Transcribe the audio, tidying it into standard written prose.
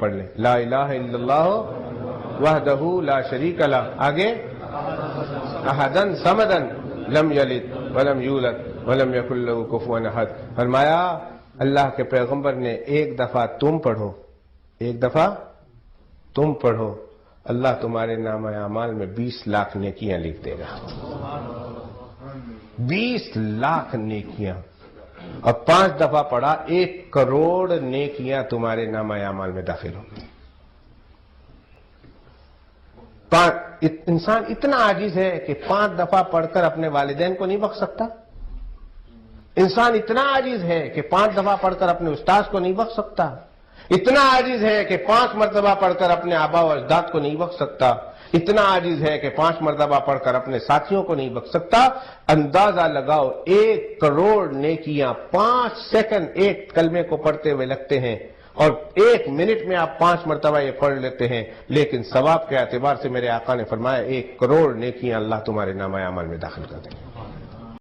پڑھ لیں، لا الہ الا اللہ وحدہ لا شریک لہ، آگے احدن صمدن لم یلد ولم یولد ولم یکن لہ کفوا احد۔ فرمایا اللہ کے پیغمبر نے ایک دفعہ تم پڑھو، ایک دفعہ تم پڑھو، اللہ تمہارے نامہ اعمال میں 20 لاکھ نیکیاں لکھ دے گا، 20 لاکھ نیکیاں، اور 5 دفعہ پڑھا 1 کروڑ نیکیاں تمہارے نامہ اعمال میں داخل ہوں گی۔ انسان اتنا عاجز ہے کہ 5 دفعہ پڑھ کر اپنے والدین کو نہیں بخش سکتا، انسان اتنا عاجز ہے کہ 5 دفعہ پڑھ کر اپنے استاذ کو نہیں بخش سکتا، اتنا عاجز ہے کہ 5 مرتبہ پڑھ کر اپنے آبا و اجداد کو نہیں بخش سکتا، اتنا عاجز ہے کہ 5 مرتبہ پڑھ کر اپنے ساتھیوں کو نہیں بخش سکتا۔ اندازہ لگاؤ 1 کروڑ نیکیاں 5 سیکنڈ ایک کلمے کو پڑھتے ہوئے لگتے ہیں، اور 1 منٹ میں آپ 5 مرتبہ یہ پڑھ لیتے ہیں، لیکن ثواب کے اعتبار سے میرے آقا نے فرمایا 1 کروڑ نیکیاں اللہ تمہارے نامہ اعمال میں داخل کر دیں گے۔